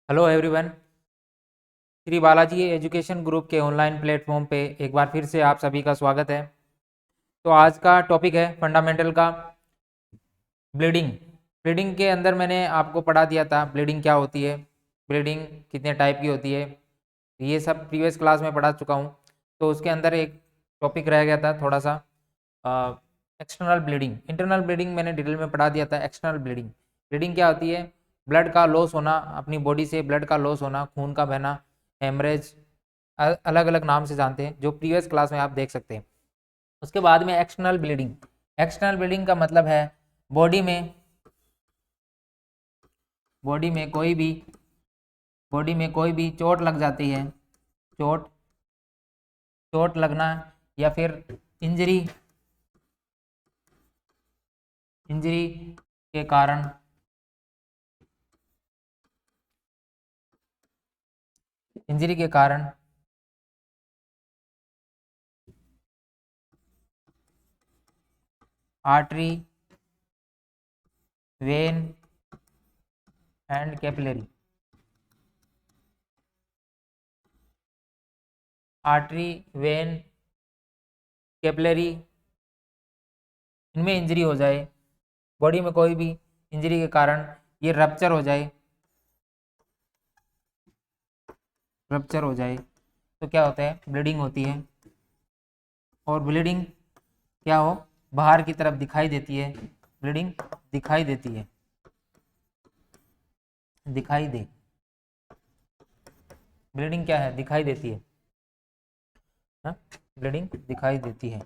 Hello everyone. Shri Balaji education group के online platform पे एक बार फिर से आप सभी का स्वागत है। तो आज का टॉपिक है फंडामेंटल का ब्लीडिंग। ब्लीडिंग के अंदर मैंने आपको पढ़ा दिया था ब्लीडिंग क्या होती है, ब्लीडिंग कितने टाइप की होती है, ये सब प्रीवियस क्लास में पढ़ा चुका हूँ। तो उसके अंदर एक टॉपिक रह गया था थोड़ा सा, एक्सटर्नल ब्लीडिंग। इंटरनल ब्लीडिंग मैंने डिटेल में पढ़ा दिया था। एक्सटर्नल ब्लीडिंग, ब्लीडिंग क्या होती है? ब्लड का लॉस होना, अपनी बॉडी से ब्लड का लॉस होना, खून का बहना, हेमरेज, अलग अलग नाम से जानते हैं, जो प्रीवियस क्लास में आप देख सकते हैं। उसके बाद में एक्सटर्नल ब्लीडिंग। एक्सटर्नल ब्लीडिंग का मतलब है बॉडी में बॉडी में कोई भी बॉडी में कोई भी चोट लग जाती है, चोट चोट लगना, या फिर इंजरी इंजरी के कारण इंजरी के कारण artery, when and capillary, artery, when, capillary, इनमें इंजरी हो जाए, बॉडी में कोई भी इंजरी के कारण ये रप्चर हो जाए, तो क्या होता है? ब्लीडिंग होती है। और ब्लीडिंग क्या हो, बाहर की तरफ दिखाई देती है। ब्लीडिंग दिखाई देती है, दिखाई दे। ब्लीडिंग क्या है? दिखाई देती है। हाँ, ब्लीडिंग दिखाई देती है,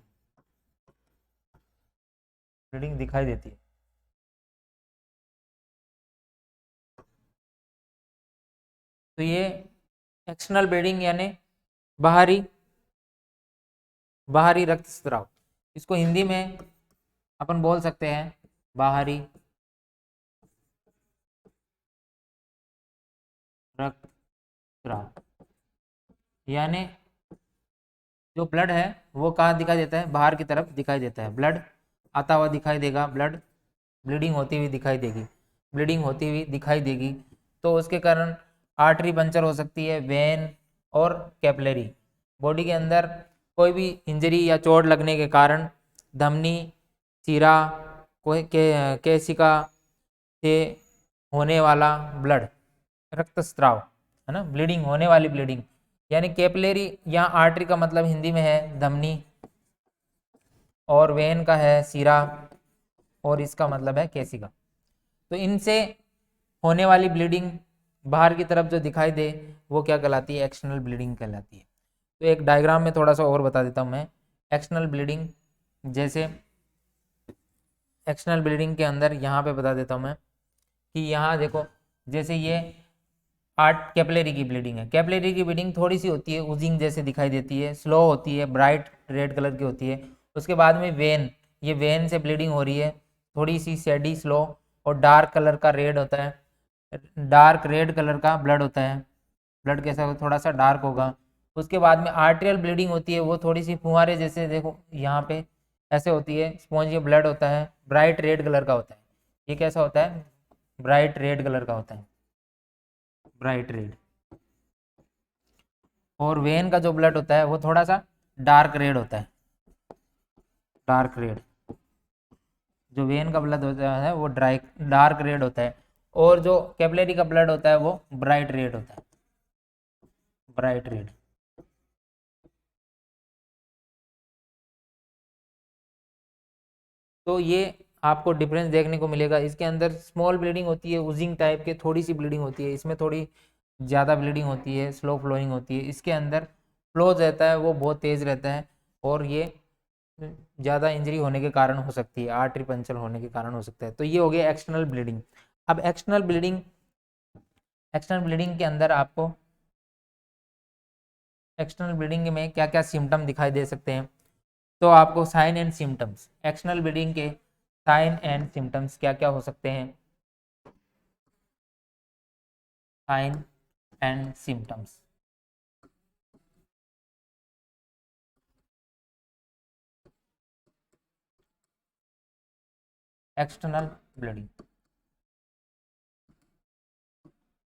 ब्लीडिंग दिखाई देती है। तो ये एक्सटर्नल ब्लीडिंग यानी बाहरी बाहरी रक्तस्राव। इसको हिंदी में अपन बोल सकते हैं बाहरी रक्तस्राव। यानी जो ब्लड है वो कहाँ दिखाई देता है? बाहर की तरफ दिखाई देता है। ब्लड आता हुआ दिखाई देगा, ब्लड ब्लीडिंग होती हुई दिखाई देगी, ब्लीडिंग होती हुई दिखाई देगी। तो उसके कारण आर्टरी पंचर हो सकती है, वेन और कैपिलरी। बॉडी के अंदर कोई भी इंजरी या चोट लगने के कारण धमनी, सीरा, कोई केशिका से होने वाला ब्लड, रक्तस्राव, है ना, ब्लीडिंग, होने वाली ब्लीडिंग। यानी कैपिलरी या आर्टरी का मतलब हिंदी में है धमनी, और वेन का है सीरा, और इसका मतलब है केसिका। तो इनसे होने वाली ब्लीडिंग बाहर की तरफ जो दिखाई दे वो क्या कहलाती है? एक्सटर्नल ब्लीडिंग कहलाती है। तो एक डायग्राम में थोड़ा सा और बता देता हूँ मैं। एक्सटर्नल ब्लीडिंग, जैसे एक्सटर्नल ब्लीडिंग के अंदर यहाँ पे बता देता हूँ मैं कि यहाँ देखो, जैसे ये आर्ट कैपिलरी की ब्लीडिंग है। कैपिलरी की ब्लीडिंग थोड़ी सी होती है, उजिंग जैसे दिखाई देती है, स्लो होती है, ब्राइट रेड कलर की होती है। उसके बाद में वेन, ये वेन से ब्लीडिंग हो रही है, थोड़ी सी सैडी, स्लो, और डार्क कलर का रेड होता है, डार्क रेड कलर का ब्लड होता है। ब्लड कैसा होगा? थोड़ा सा डार्क होगा। उसके बाद में आर्टेरियल ब्लीडिंग होती है, वो थोड़ी सी फुहारे जैसे, देखो यहाँ पे ऐसे होती है, स्पॉन्जी ब्लड होता है, ब्राइट रेड कलर का होता है। ये कैसा होता है? ब्राइट रेड कलर का होता है, ब्राइट रेड। और वेन का जो ब्लड होता है वो थोड़ा सा डार्क रेड होता है, डार्क रेड। जो वेन का ब्लड होता है वो डार्क रेड होता है, और जो कैपिलरी का ब्लड होता है वो ब्राइट रेड होता है, ब्राइट रेड। तो ये आपको डिफरेंस देखने को मिलेगा। इसके अंदर स्मॉल ब्लीडिंग होती है, उजिंग टाइप के, थोड़ी सी ब्लीडिंग होती है। इसमें थोड़ी ज़्यादा ब्लीडिंग होती है, स्लो फ्लोइंग होती है। इसके अंदर फ्लो रहता है वो बहुत तेज़ रहता है, और ये ज़्यादा इंजरी होने के कारण हो सकती है, आर्टरी पंचर होने के कारण हो सकता है। तो ये हो गया एक्सटर्नल ब्लीडिंग। अब एक्सटर्नल ब्लीडिंग के अंदर आपको एक्सटर्नल ब्लीडिंग में क्या क्या सिम्टम दिखाई दे सकते हैं? तो आपको sign and symptoms, external bleeding के साइन एंड सिम्टम्स क्या क्या हो सकते हैं? Sign and symptoms, external bleeding.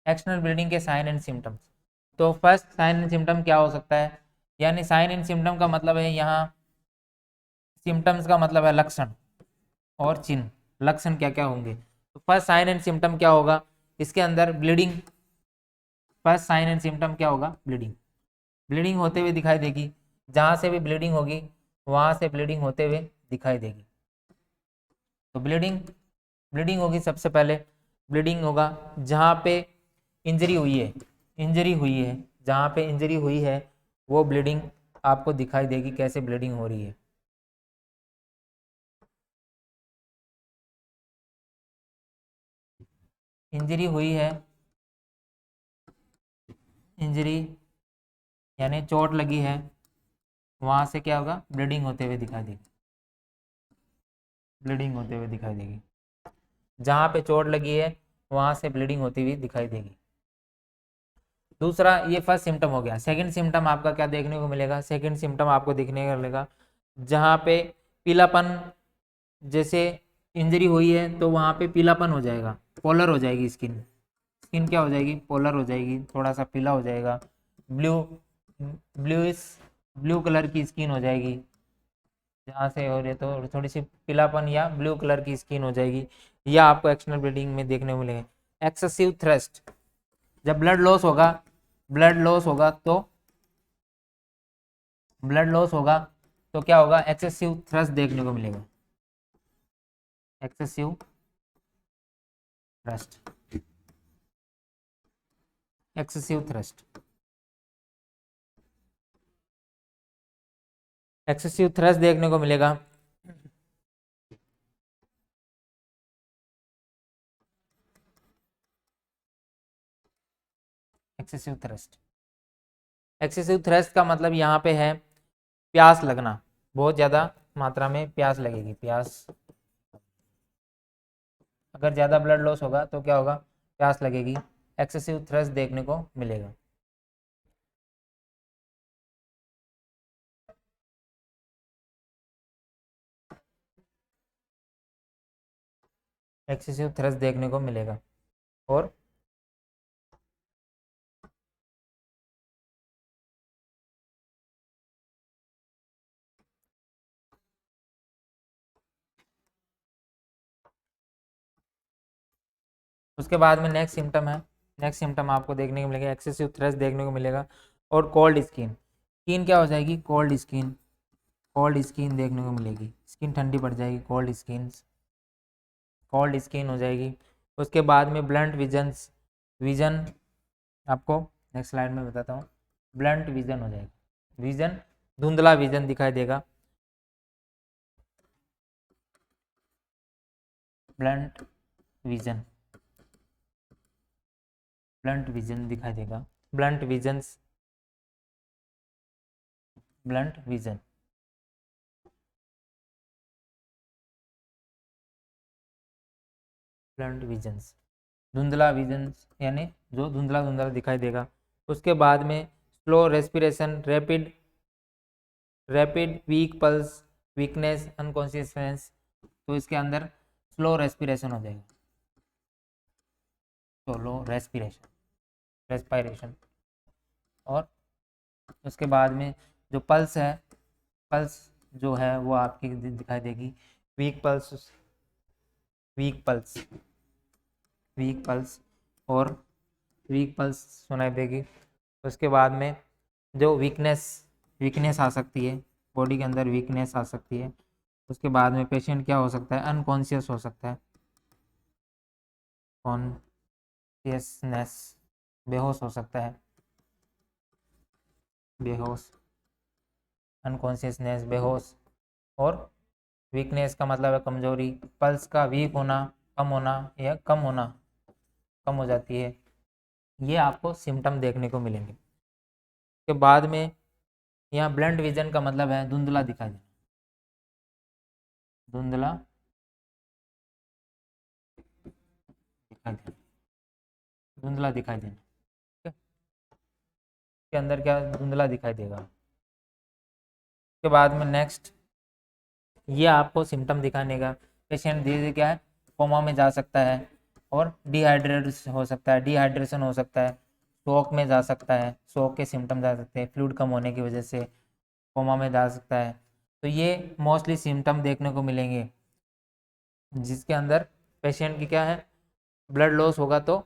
External bleeding के साइन एंड सिम्टम्स। तो फर्स्ट साइन एंड सिम्टम क्या हो सकता है, यानी साइन एंड सिम्टम का मतलब है यहाँ, सिम्टम्स का मतलब है लक्षण और चिन्ह। लक्षण क्या क्या होंगे, तो फर्स्ट साइन एंड सिम्टम क्या होगा, इसके अंदर bleeding. First sign and symptom क्या होगा, ब्लीडिंग। ब्लीडिंग होते हुए दिखाई देगी, जहाँ से भी ब्लीडिंग होगी वहाँ से ब्लीडिंग होते हुए दिखाई देगी। तो ब्लीडिंग ब्लीडिंग होगी सबसे पहले। ब्लीडिंग होगा जहाँ पे इंजरी हुई है, इंजरी हुई है, जहाँ पे इंजरी हुई है वो ब्लीडिंग आपको दिखाई देगी, कैसे ब्लीडिंग हो रही है। इंजरी हुई है, इंजरी यानी चोट लगी है, वहाँ से क्या होगा, ब्लीडिंग होते हुए दिखाई देगी, ब्लीडिंग होते हुए दिखाई देगी। जहाँ पे चोट लगी है वहाँ से ब्लीडिंग होती हुई दिखाई देगी। दूसरा, ये फर्स्ट सिम्टम हो गया। सेकंड सिम्टम आपका क्या देखने को मिलेगा, सेकंड सिम्टम आपको देखने को मिलेगा जहाँ पे पीलापन, जैसे इंजरी हुई है तो वहाँ पे पीलापन हो जाएगा, पोलर हो जाएगी स्किन। स्किन क्या हो जाएगी, पोलर हो जाएगी, थोड़ा सा पीला हो जाएगा, ब्लू ब्लूइश ब्लू कलर की स्किन हो जाएगी। जहाँ से हो रही तो थोड़ी सी पीलापन या ब्लू कलर की स्किन हो जाएगी। यह आपको एक्सटर्नल ब्लीडिंग में देखने को मिलेगा। एक्सेसिव थ्रस्ट, जब ब्लड लॉस होगा तो क्या होगा, एक्सेसिव थ्रस्ट देखने को मिलेगा। Excessive thrust, excessive thrust, excessive thrust देखने को मिलेगा। एक्सेसिव थ्रस्ट, एक्सेसिव थ्रस्ट का मतलब यहाँ पे है प्यास लगना, बहुत ज़्यादा मात्रा में प्यास लगेगी, प्यास। अगर ज़्यादा ब्लड लॉस होगा तो क्या होगा, प्यास लगेगी, एक्सेसिव थ्रस्ट देखने को मिलेगा। एक्सेसिव थ्रस्ट देखने को मिलेगा। और उसके बाद में नेक्स्ट सिम्टम है, नेक्स्ट सिम्टम आपको देखने को मिलेगा, एक्सेसिव थ्रस्ट देखने को मिलेगा। और कोल्ड स्किन, स्किन क्या हो जाएगी, कोल्ड स्किन, कोल्ड स्किन देखने को मिलेगी, स्किन ठंडी पड़ जाएगी, कोल्ड स्किन हो जाएगी। उसके बाद में ब्लंट विजन्स, विजन आपको नेक्स्ट स्लाइड में बताता हूँ। ब्लंट विजन हो जाएगा, विजन धुंधला विजन दिखाई देगा, ब्लंट विजन, ब्लंट विजन दिखाई देगा, blunt visions, blunt vision, blunt visions, धुंधला विजन्स यानी जो धुंधला धुंधला दिखाई देगा। उसके बाद में slow respiration, rapid rapid week pulse, weakness, unconsciousness. तो इसके अंदर स्लो रेस्पिरेशन हो जाएगा, स्लो रेस्पिरेशन, रेस्पिरेशन। और उसके बाद में जो पल्स है, पल्स जो है वो आपकी दिखाई देगी, week pulse, week pulse, week pulse और वीक पल्स सुनाई देगी। उसके बाद में जो वीकनेस, वीकनेस आ सकती है, बॉडी के अंदर वीकनेस आ सकती है। उसके बाद में पेशेंट क्या हो सकता है, अनकॉन्शियस हो सकता है, कॉन्शियसनेस, बेहोश हो सकता है, बेहोश, अनकॉन्शियसनेस, बेहोश। और वीकनेस का मतलब है कमजोरी, पल्स का वीक होना, कम होना या कम होना, कम हो जाती है। ये आपको सिम्टम देखने को मिलेंगे। के बाद में यहाँ ब्लंट विजन का मतलब है धुंधला दिखाई देना, धुंधला दिखाई देना, धुंधला दिखाई देना। ठीक है? के अंदर क्या धुंधला दिखाई देगा। उसके बाद में नेक्स्ट, ये आपको सिम्टम दिखाने का, पेशेंट धीरे धीरे क्या है, कोमा में जा सकता है, और डिहाइड्रेशन हो सकता है, शॉक में जा सकता है, शॉक के सिम्टम्स आ सकते हैं, फ्लूइड कम होने की वजह से कोमा में जा सकता है। तो ये मोस्टली सिम्टम देखने को मिलेंगे जिसके अंदर पेशेंट की क्या है, ब्लड लॉस होगा तो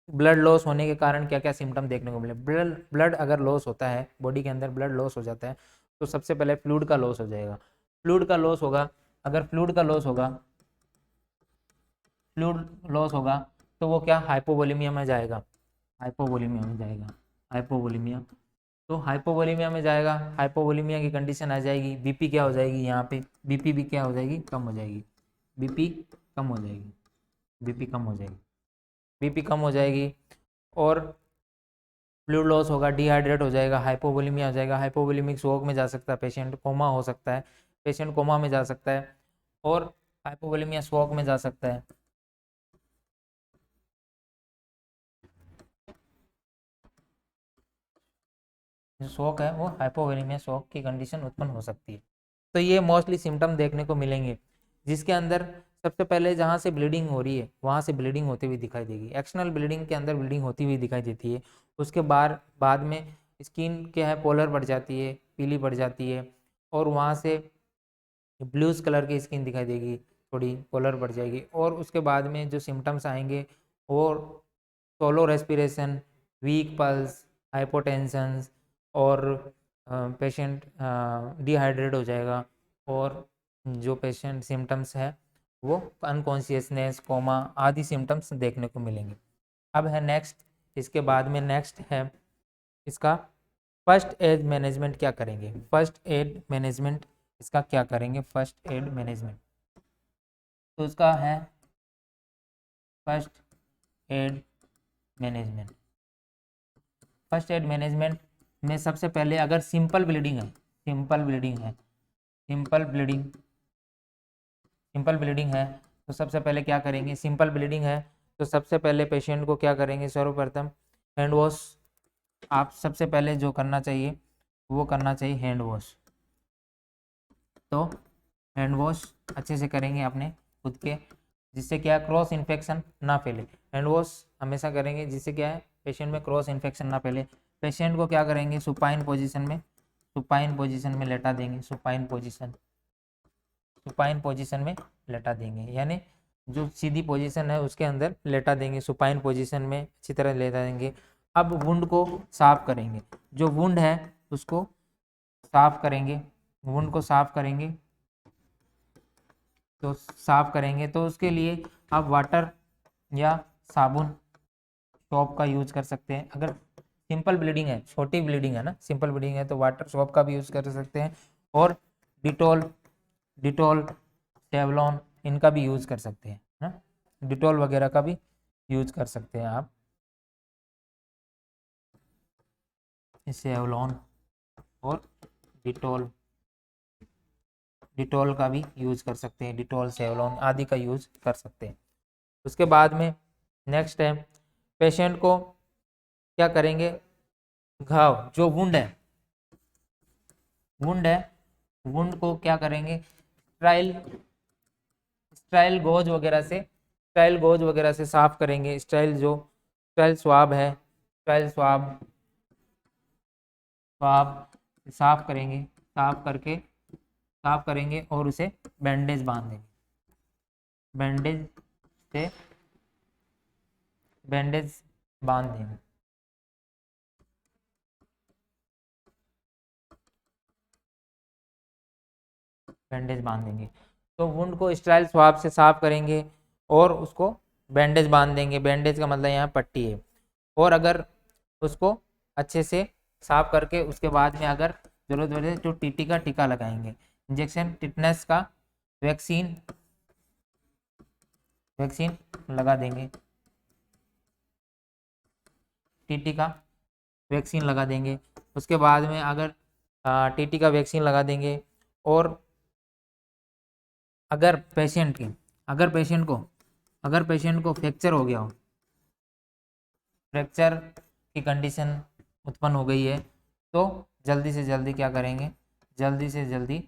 ब्लड लॉस होने के कारण क्या क्या सिम्टम देखने को मिले। ब्लड अगर लॉस होता है, बॉडी के अंदर ब्लड लॉस हो जाता है, तो सबसे पहले फ्लूइड का लॉस हो जाएगा। फ्लूइड का लॉस होगा, अगर फ्लूइड का लॉस होगा, फ्लूइड लॉस होगा तो वो क्या, हाइपोवोलेमिया में जाएगा, हाइपोवोलेमिया में जाएगा, हाइपोवोलेमिया। तो हाइपोवोलेमिया में जाएगा, हाइपोवोलेमिया की कंडीशन आ जाएगी, बीपी क्या हो जाएगी, यहाँ पे बीपी भी क्या हो जाएगी, कम हो जाएगी, बीपी कम हो जाएगी, बीपी कम हो जाएगी, बीपी कम हो जाएगी। और फ्लूइड लॉस होगा, डिहाइड्रेट हो जाएगा, हाइपोवोलेमिया हो जाएगा, हाइपोवोलेमिक शॉक में जा सकता है पेशेंट, कोमा हो सकता है, पेशेंट कोमा में जा सकता है, और हाइपोवोलेमिया शॉक में जा सकता है। जो शॉक है वो हाइपोवोलेमिया शॉक की कंडीशन उत्पन्न हो सकती है। तो ये मोस्टली सिम्टम देखने को मिलेंगे जिसके अंदर सबसे पहले जहाँ से ब्लीडिंग हो रही है वहाँ से ब्लीडिंग होती हुई दिखाई देगी, एक्सटर्नल ब्लीडिंग के अंदर ब्लीडिंग होती हुई दिखाई देती है। उसके बाद में स्किन क्या है, पोलर बढ़ जाती है, पीली पड़ जाती है, और वहाँ से ब्लूज कलर की स्किन दिखाई देगी, थोड़ी पोलर बढ़ जाएगी। और उसके बाद में जो सिम्टम्स आएंगे वो solo respiration, week pulse, hypotension, और पेशेंट डिहाइड्रेट हो जाएगा, और जो पेशेंट सिम्टम्स है वो अनकॉन्शियसनेस, कोमा आदि सिम्टम्स देखने को मिलेंगे। अब है नेक्स्ट, इसके बाद में नेक्स्ट है इसका फर्स्ट एड मैनेजमेंट क्या करेंगे, फर्स्ट एड मैनेजमेंट इसका क्या करेंगे, फर्स्ट एड मैनेजमेंट। तो इसका है first aid management. First aid management में सबसे पहले अगर सिंपल ब्लीडिंग है, सिंपल ब्लीडिंग है, सिंपल ब्लीडिंग, सिंपल ब्लीडिंग है, तो सबसे पहले क्या करेंगे, सिंपल ब्लीडिंग है तो सबसे पहले पेशेंट को क्या करेंगे, सर्वप्रथम हैंड वॉश, आप सबसे पहले जो करना चाहिए वो करना चाहिए हैंड वॉश। तो हैंड वॉश अच्छे से करेंगे अपने खुद के, जिससे क्या है, क्रॉस इन्फेक्शन ना फैले। हैंड वॉश हमेशा करेंगे जिससे क्या है, पेशेंट में क्रॉस इन्फेक्शन ना फैले। पेशेंट को क्या करेंगे, सुपाइन पोजीशन में, सुपाइन पोजीशन में लेटा देंगे, सुपाइन पोजीशन, सुपाइन पोजीशन में लेटा देंगे, यानी जो सीधी पोजीशन है उसके अंदर लेटा देंगे, सुपाइन पोजीशन में अच्छी तरह लेटा देंगे। अब वुंड को साफ करेंगे, जो वुंड है उसको साफ करेंगे, वुंड को साफ करेंगे, तो साफ करेंगे तो उसके लिए आप वाटर या साबुन, सोप का यूज कर सकते हैं। अगर सिंपल ब्लीडिंग है, छोटी ब्लीडिंग है ना, सिंपल ब्लीडिंग है तो वाटर सोप का भी यूज कर सकते हैं, और डिटॉल, डिटॉल, सेवलॉन इनका भी यूज कर सकते हैं ना, डिटॉल वगैरह का भी यूज कर सकते हैं आप, सेवलॉन और डिटॉल, डिटॉल का भी यूज कर सकते हैं, डिटॉल, सेवलॉन आदि का यूज कर सकते हैं। उसके बाद में नेक्स्ट है, पेशेंट को क्या करेंगे, घाव जो वुंड है, वुंड है, वुंड को क्या करेंगे, स्टाइल, स्टाइल गोज वगैरह से, स्टाइल गोज वगैरह से साफ करेंगे, स्टाइल जो स्टाइल स्वाब है, स्टाइल स्वाब, स्वाब साफ करेंगे, साफ करके, साफ करेंगे और उसे बैंडेज बांध देंगे, बैंडेज से बैंडेज बांध देंगे, बैंडेज बांध देंगे। तो वुंड को स्टाइल स्वाब से साफ करेंगे और उसको बैंडेज बांध देंगे, बैंडेज का मतलब यहाँ पट्टी है। और अगर उसको अच्छे से साफ करके उसके बाद में अगर जरूरत पड़े तो टीटी का टीका लगाएंगे, इंजेक्शन, टिटनेस का वैक्सीन, वैक्सीन लगा देंगे, टीटी का वैक्सीन लगा देंगे। उसके बाद में अगर टीटी का वैक्सीन लगा देंगे, और अगर पेशेंट की, अगर पेशेंट को, अगर पेशेंट को फ्रैक्चर हो गया हो, फ्रैक्चर की कंडीशन उत्पन्न हो गई है, तो जल्दी से जल्दी क्या करेंगे, जल्दी से जल्दी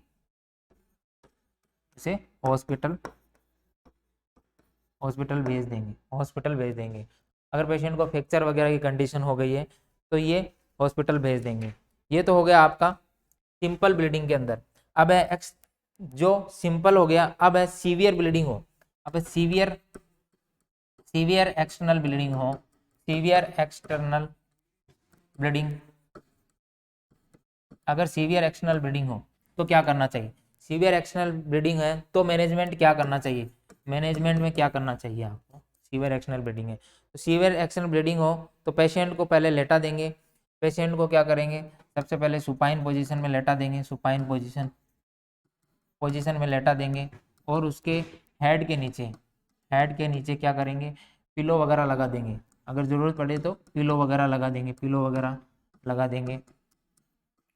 उसे हॉस्पिटल, हॉस्पिटल भेज देंगे, हॉस्पिटल भेज देंगे। अगर पेशेंट को फ्रैक्चर वगैरह की कंडीशन हो गई है तो ये हॉस्पिटल भेज देंगे। ये तो हो गया आपका सिंपल ब्लीडिंग के अंदर। अब है जो सिंपल हो गया, अब है सीवियर ब्लीडिंग हो। अब सीवियर एक्सटर्नल ब्लीडिंग हो, सीवियर एक्सटर्नल ब्लीडिंग। अगर सीवियर एक्सटर्नल ब्लीडिंग हो तो क्या करना चाहिए? सीवियर एक्सटर्नल ब्लीडिंग है तो मैनेजमेंट क्या करना चाहिए? मैनेजमेंट में क्या करना चाहिए आपको? सीवियर एक्सटर्नल ब्लीडिंग है तो सीवियर एक्सटर्नल ब्लीडिंग हो तो पेशेंट को पहले लेटा देंगे। पेशेंट को क्या करेंगे? सबसे पहले सुपाइन पोजीशन में लेटा देंगे, सुपाइन पोजीशन में लेटा देंगे। और उसके हेड के नीचे क्या करेंगे? पिलो वगैरह लगा देंगे। अगर ज़रूरत पड़े तो पिलो वगैरह लगा देंगे, पिलो वगैरह लगा देंगे।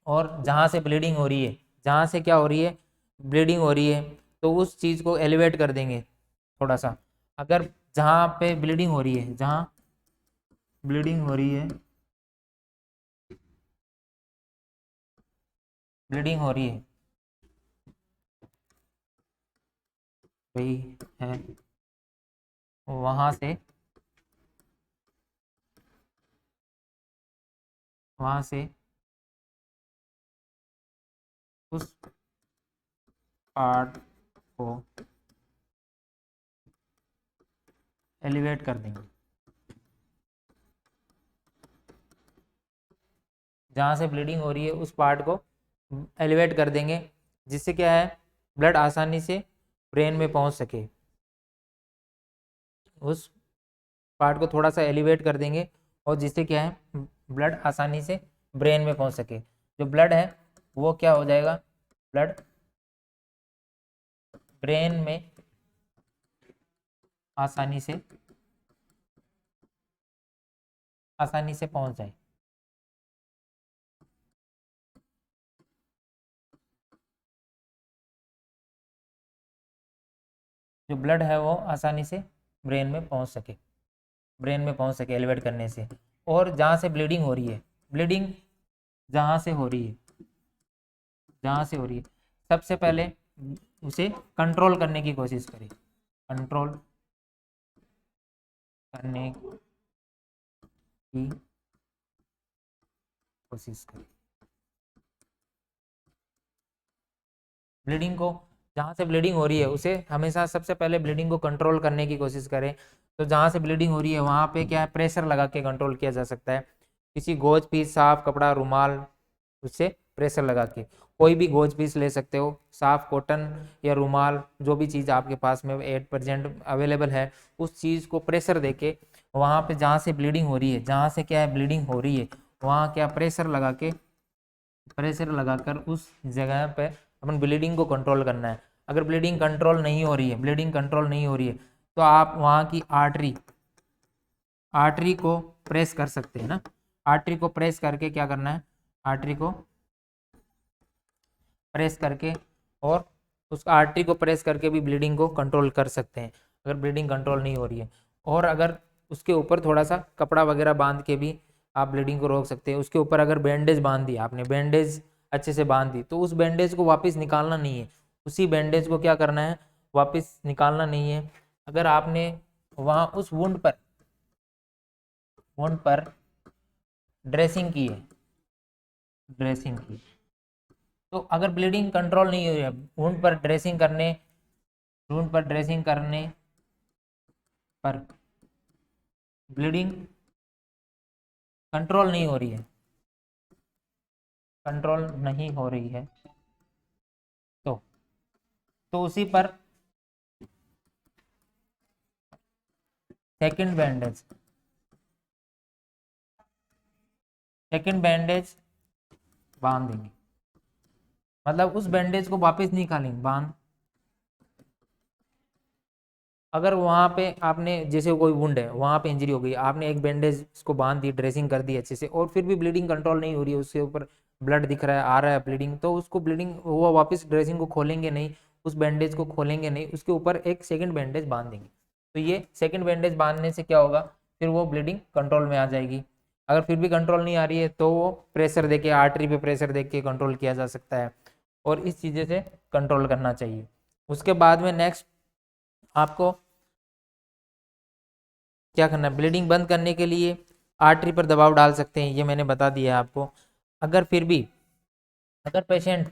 और जहाँ से ब्लीडिंग हो रही है, जहाँ से क्या हो रही है? ब्लीडिंग हो रही है, तो उस चीज़ को एलिवेट कर देंगे थोड़ा सा। अगर जहाँ पे ब्लीडिंग हो रही है, जहाँ ब्लीडिंग हो रही है, ब्लीडिंग हो रही है वही है, वहाँ से उस पार्ट को एलिवेट कर देंगे। जहाँ से ब्लीडिंग हो रही है उस पार्ट को एलिवेट कर देंगे, जिससे क्या है? ब्लड आसानी से ब्रेन में पहुँच सके। उस पार्ट को थोड़ा सा एलिवेट कर देंगे और जिससे क्या है? ब्लड आसानी से ब्रेन में पहुँच सके। जो ब्लड है वो क्या हो जाएगा? ब्लड ब्रेन में आसानी से पहुँच जाए। जो ब्लड है वो आसानी से ब्रेन में पहुँच सके, एलिवेट करने से। और जहाँ से ब्लीडिंग हो रही है, ब्लीडिंग जहाँ से हो रही है, सबसे पहले उसे कंट्रोल करने की कोशिश करें, कंट्रोल करने की कोशिश करें। ब्लीडिंग को, जहाँ से ब्लीडिंग हो रही है उसे हमेशा सबसे पहले ब्लीडिंग को कंट्रोल करने की कोशिश करें। तो जहाँ से ब्लीडिंग हो रही है वहाँ पे क्या है? प्रेशर लगा के कंट्रोल किया जा सकता है। किसी गोज पीस, साफ कपड़ा, रुमाल, उससे प्रेशर लगा के, कोई भी गोज पीस ले सकते हो, साफ कॉटन या रुमाल, जो भी चीज़ आपके पास में एट प्रेजेंट अवेलेबल है, उस चीज़ को प्रेशर देके वहाँ पे जहाँ से ब्लीडिंग हो रही है, जहाँ से क्या है ब्लीडिंग हो रही है, वहाँ क्या प्रेशर लगाकर उस जगह पे अपन ब्लीडिंग को कंट्रोल करना है। अगर ब्लीडिंग कंट्रोल नहीं हो रही है, तो आप वहाँ की आर्टरी को प्रेस कर सकते हैं ना। आर्टरी को प्रेस करके क्या करना है? आर्टरी को प्रेस करके, और उस आर्टरी को प्रेस करके भी ब्लीडिंग को कंट्रोल कर सकते हैं अगर ब्लीडिंग कंट्रोल नहीं हो रही है। और अगर उसके ऊपर थोड़ा सा कपड़ा वगैरह बांध के भी आप ब्लीडिंग को रोक सकते हैं। उसके ऊपर अगर बैंडेज बांध दी आपने, बैंडेज अच्छे से बांध दी, तो उस बैंडेज को वापस निकालना नहीं है, उसी बैंडेज को क्या करना है? वापस निकालना नहीं है। अगर आपने वहाँ उस वुंड पर ड्रेसिंग की है, तो अगर ब्लीडिंग कंट्रोल नहीं हो रही है, वुंड पर ड्रेसिंग करने पर ब्लीडिंग कंट्रोल नहीं हो रही है, तो उसी पर सेकंड बैंडेज बांध देंगे। मतलब उस बैंडेज को वापस नहीं निकालेंगे, अगर वहाँ पे आपने, जैसे कोई वुंड है, वहाँ पे इंजरी हो गई, आपने एक बैंडेज को बांध दी, ड्रेसिंग कर दी अच्छे से, और फिर भी ब्लीडिंग कंट्रोल नहीं हो रही है, उसके ऊपर ब्लड दिख रहा है, आ रहा है ब्लीडिंग, तो उसको ब्लीडिंग वो वापस ड्रेसिंग को खोलेंगे नहीं, उस बैंडेज को खोलेंगे नहीं, उसके ऊपर एक सेकंड बैंडेज बांध देंगे। तो ये सेकंड बैंडेज बांधने से क्या होगा? फिर वो ब्लीडिंग कंट्रोल में आ जाएगी। अगर फिर भी कंट्रोल नहीं आ रही है तो वो प्रेशर देके, आर्टरी पे प्रेशर दे के कंट्रोल किया जा सकता है, और इस चीज़ें से कंट्रोल करना चाहिए। उसके बाद में नेक्स्ट आपको क्या करना है, ब्लीडिंग बंद करने के लिए आर्टरी पर दबाव डाल सकते हैं, ये मैंने बता दिया है आपको। अगर फिर भी अगर पेशेंट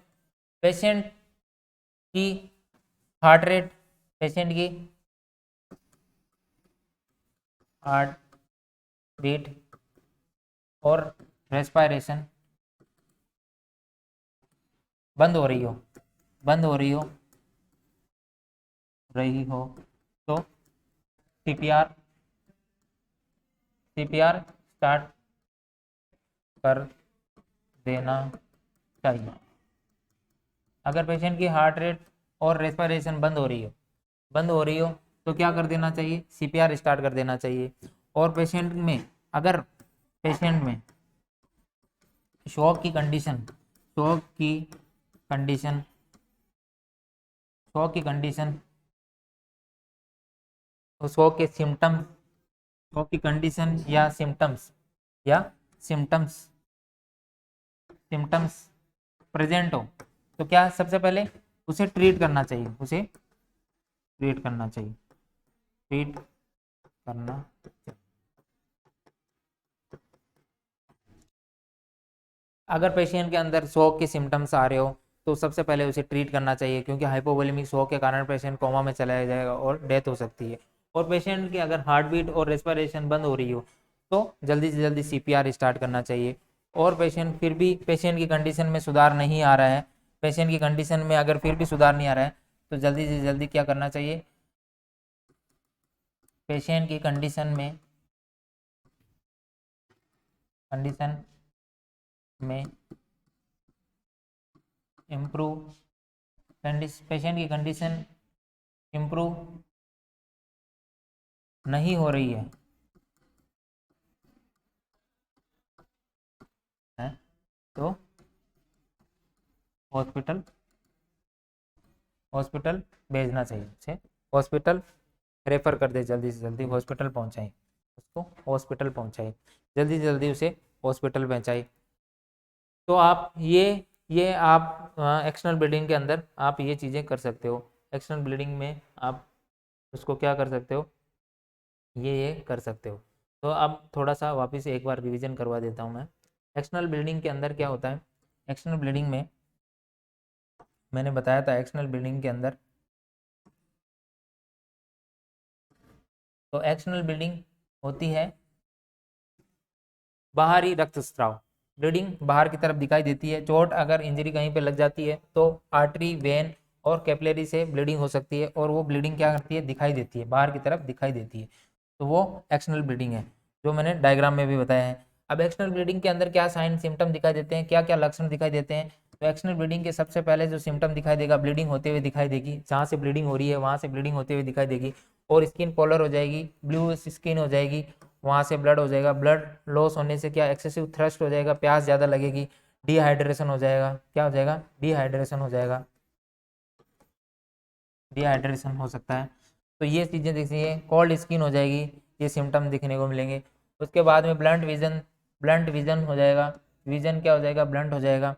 पेशेंट की हार्ट रेट, पेशेंट की हार्ट बीट और रेस्पिरेशन बंद हो रही हो, बंद हो रही हो तो सीपीआर सीपीआर स्टार्ट कर देना चाहिए। अगर पेशेंट की हार्ट रेट और रेस्पिरेशन बंद हो रही हो तो क्या कर देना चाहिए, सीपीआर स्टार्ट कर देना चाहिए। और पेशेंट में अगर पेशेंट में शॉक की कंडीशन शॉक की कंडीशन शॉक की कंडीशन शॉक के सिम्टम्स शॉक की कंडीशन या सिम्टम्स सिम्टम्स प्रेजेंट हो तो क्या सबसे पहले उसे ट्रीट करना चाहिए, ट्रीट करना चाहिए। अगर पेशेंट के अंदर शॉक के सिम्टम्स आ रहे हो तो सबसे पहले उसे ट्रीट करना चाहिए, क्योंकि हाइपोवोलेमिक शॉक के कारण पेशेंट कोमा में चला जाएगा और डेथ हो सकती है। और पेशेंट की अगर हार्ट बीट और रेस्पिरेशन बंद हो रही हो तो जल्दी से जल्दी सीपीआर स्टार्ट करना चाहिए। और फिर भी पेशेंट की कंडीशन में सुधार नहीं आ रहा है, पेशेंट की कंडीशन में अगर फिर भी सुधार नहीं आ रहा है तो जल्दी से जल्दी क्या करना चाहिए, पेशेंट की कंडीशन में इम्प्रूव पेशेंट की कंडीशन इम्प्रूव नहीं हो रही है तो हॉस्पिटल भेजना चाहिए, उसे हॉस्पिटल रेफर कर दे, जल्दी से जल्दी हॉस्पिटल पहुंचाएं, उसको हॉस्पिटल पहुंचाएं, जल्दी से जल्दी उसे हॉस्पिटल पहुंचाएं। तो आप ये आप एक्सटर्नल ब्लीडिंग के अंदर आप ये चीज़ें कर सकते हो। एक्सटर्नल ब्लीडिंग में आप उसको क्या कर सकते हो, ये कर सकते हो। तो अब थोड़ा सा वापस एक बार रिवीजन करवा देता हूँ मैं। एक्सटर्नल ब्लीडिंग के अंदर क्या होता है, एक्सटर्नल ब्लीडिंग में मैंने बताया था, एक्सटर्नल ब्लीडिंग के अंदर तो एक्सटर्नल ब्लीडिंग होती है बाहरी रक्तस्राव, ब्लीडिंग बाहर की तरफ दिखाई देती है। चोट अगर इंजरी कहीं पे लग जाती है तो आर्टरी, वेन और कैपिलरी से ब्लीडिंग हो सकती है, और वो ब्लीडिंग क्या करती है, दिखाई देती है, बाहर की तरफ दिखाई देती है, तो वो एक्सटर्नल ब्लीडिंग है, जो मैंने डायग्राम में भी बताया है। अब एक्सटर्नल ब्लीडिंग के अंदर क्या साइन सिम्टम दिखाई देते हैं, क्या क्या लक्षण दिखाई देते हैं। तो एक्सटर्नल ब्लीडिंग के सबसे पहले जो सिम्टम दिखाई देगा, ब्लीडिंग होते हुए दिखाई देगी, जहाँ से ब्लीडिंग हो रही है वहाँ से ब्लीडिंग होते हुए दिखाई देगी, और स्किन पोलर हो जाएगी, ब्लू स्किन हो जाएगी, वहाँ से ब्लड हो जाएगा, ब्लड लॉस होने से क्या एक्सेसिव थ्रस्ट हो जाएगा, प्यास ज़्यादा लगेगी, डिहाइड्रेशन हो जाएगा, क्या हो जाएगा, डिहाइड्रेशन हो जाएगा, डिहाइड्रेशन हो सकता है। तो ये चीज़ें देखिए, कोल्ड स्किन हो जाएगी, ये सिम्टम दिखने को मिलेंगे। उसके बाद में ब्लंट विजन हो जाएगा, विजन क्या हो जाएगा, ब्लंट हो जाएगा।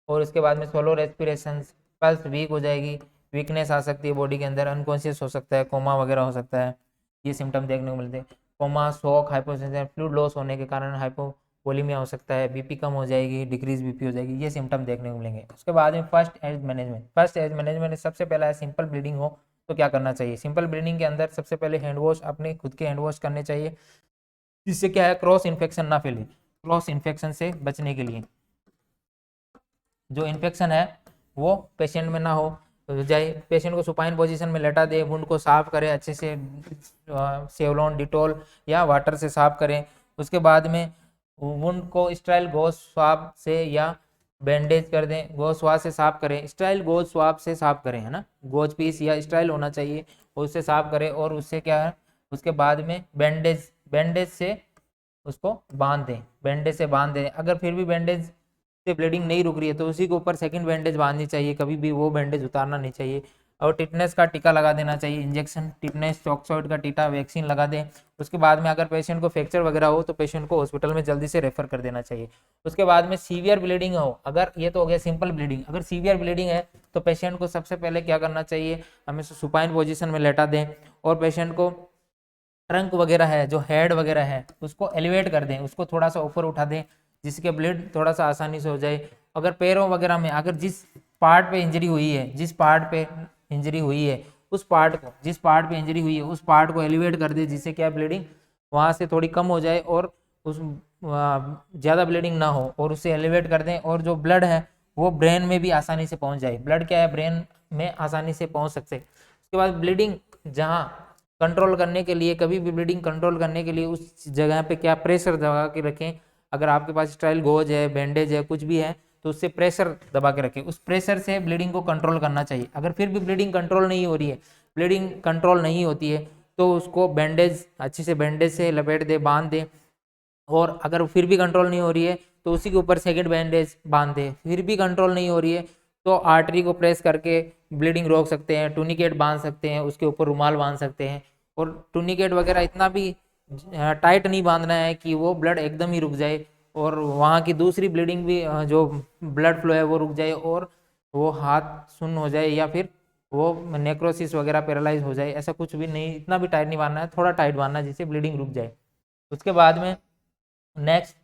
और उसके बाद में सोलो रेस्पिरेशन, पल्स वीक हो जाएगी, वीकनेस आ सकती है बॉडी के अंदर, अनकॉन्शियस हो सकता है, कोमा वगैरह हो सकता है, ये सिम्टम देखने को मिलते हैं। Coma, shock, hypotension, fluid loss होने के कारण हाइपोवोलेमिया हो सकता है, बीपी कम हो जाएगी, डिक्रीज बीपी हो जाएगी, ये सिम्टम देखने को मिलेंगे। उसके बाद में फर्स्ट एज मैनेजमेंट में सबसे पहला है सिंपल ब्लीडिंग हो तो क्या करना चाहिए। सिंपल ब्लीडिंग के अंदर सबसे पहले हैंड वॉश, अपने खुद के हैंड वॉश करने चाहिए, जिससे क्या है, क्रॉस इन्फेक्शन ना फैले, क्रॉस इन्फेक्शन से बचने के लिए, जो इन्फेक्शन है वो पेशेंट में ना हो जाए। पेशेंट को सुपाइन पोजीशन में लेटा दे, वुंड को साफ करें अच्छे से, सेवलॉन, डिटॉल या वाटर से साफ करें। उसके बाद में वुंड को स्टाइल गॉज स्वाब से या बैंडेज कर दें, गोज स्वाब से साफ करें, स्टाइल गोज स्वाब से साफ करें, है ना, गोज पीस या स्टाइल होना चाहिए, उससे साफ करें। और उससे क्या है, उसके बाद में बैंडेज से उसको बांध दें, बैंडेज से बांध दें। अगर फिर भी बैंडेज से ब्लीडिंग नहीं रुक रही है तो उसी के ऊपर सेकंड बैंडेज बांधनी चाहिए, कभी भी वो बैंडेज उतारना नहीं चाहिए। और टिटनेस का टीका लगा देना चाहिए, इंजेक्शन, टिटनेस टॉक्सॉइड का टीका, वैक्सीन लगा दें। उसके बाद में अगर पेशेंट को फ्रैक्चर वगैरह हो तो पेशेंट को हॉस्पिटल में जल्दी से रेफर कर देना चाहिए। उसके बाद में सीवियर ब्लीडिंग हो, अगर ये तो हो गया सिंपल ब्लीडिंग, अगर सीवियर ब्लीडिंग है तो पेशेंट को सबसे पहले क्या करना चाहिए, हमें सुपाइन पोजिशन में लेटा दें और पेशेंट को ट्रंक वगैरह है, जो हेड वगैरह है, उसको एलिवेट कर दें, उसको थोड़ा सा ऊपर उठा दें, जिसके ब्लड थोड़ा सा आसानी से हो जाए। अगर पैरों वगैरह में अगर जिस पार्ट पे इंजरी हुई है, जिस पार्ट पे इंजरी हुई है उस पार्ट को, जिस पार्ट पे इंजरी हुई है उस पार्ट को एलिवेट कर दे, जिससे क्या ब्लीडिंग वहाँ से थोड़ी कम हो जाए और उस ज़्यादा ब्लीडिंग ना हो, और उसे एलिवेट कर दें, और जो ब्लड है वो ब्रेन में भी आसानी से पहुँच जाए। ब्लड क्या है, ब्रेन में आसानी से पहुँच सकते। उसके बाद ब्लीडिंग जहाँ कंट्रोल करने के लिए, कभी भी ब्लीडिंग कंट्रोल करने के लिए उस जगह पे क्या प्रेशर दबा के रखें। अगर आपके पास स्टाइल गोज है, बैंडेज है, कुछ भी है, तो उससे प्रेशर दबा के रखें, उस प्रेशर से ब्लीडिंग को कंट्रोल करना चाहिए। अगर फिर भी ब्लीडिंग कंट्रोल नहीं हो रही है, ब्लीडिंग कंट्रोल नहीं होती है, तो उसको बैंडेज, अच्छे से बैंडेज से लपेट दे, बांध दे। और अगर फिर भी कंट्रोल नहीं हो रही है तो उसी के ऊपर सेकंड बैंडेज बांध दे। फिर भी कंट्रोल नहीं हो रही है तो आर्टरी को प्रेस करके ब्लीडिंग रोक सकते हैं, टूनिकेट बांध सकते हैं, उसके ऊपर रुमाल बांध सकते हैं। और टूनिकेट वगैरह इतना भी टाइट नहीं बांधना है कि वो ब्लड एकदम ही रुक जाए और वहाँ की दूसरी ब्लीडिंग भी, जो ब्लड फ्लो है वो रुक जाए और वो हाथ सुन्न हो जाए या फिर वो नेक्रोसिस वगैरह पैरालाइज हो जाए। ऐसा कुछ भी नहीं, इतना भी टाइट नहीं बांधना है, थोड़ा टाइट बांधना है जिससे ब्लीडिंग रुक जाए। उसके बाद में नेक्स्ट,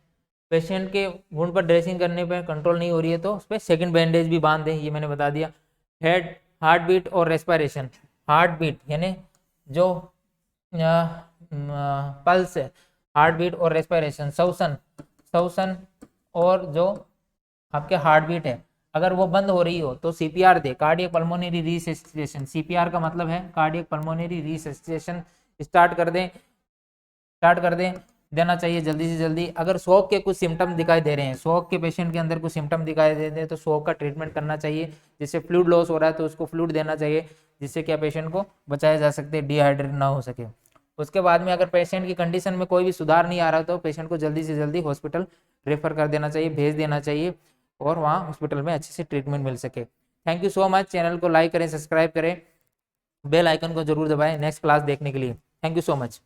पेशेंट के वुंड पर ड्रेसिंग करने पर कंट्रोल नहीं हो रही है तो उस पर सेकेंड बैंडेज भी बांध दें, ये मैंने बता दिया। हेड, हार्ट बीट और रेस्पिरेशन। हार्ट बीट यानी जो पल्स है, हार्ट बीट और रेस्पिरेशन, श्वसन, श्वसन और जो आपके हार्ट बीट है, अगर वो बंद हो रही हो तो सीपीआर दे, कार्डियक पल्मोनरी रिससिटेशन। सीपीआर का मतलब है कार्डियक पल्मोनरी रिससिटेशन। स्टार्ट कर दें, देना चाहिए जल्दी से जल्दी। अगर शॉक के कुछ सिम्टम दिखाई दे रहे हैं, शॉक के पेशेंट के अंदर कुछ सिम्टम दिखाई दे रहे हैं तो शॉक का ट्रीटमेंट करना चाहिए। जिससे फ्लूइड लॉस हो रहा है तो उसको फ्लूइड देना चाहिए, जिससे क्या पेशेंट को बचाया जा सकते, डिहाइड्रेट ना हो सके। उसके बाद में अगर पेशेंट की कंडीशन में कोई भी सुधार नहीं आ रहा तो पेशेंट को जल्दी से जल्दी हॉस्पिटल रेफर कर देना चाहिए, भेज देना चाहिए, और वहाँ हॉस्पिटल में अच्छे से ट्रीटमेंट मिल सके। Thank you so much. Channel को लाइक करें, सब्सक्राइब करें, बेल आइकन को जरूर दबाएं नेक्स्ट क्लास देखने के लिए। Thank you so much.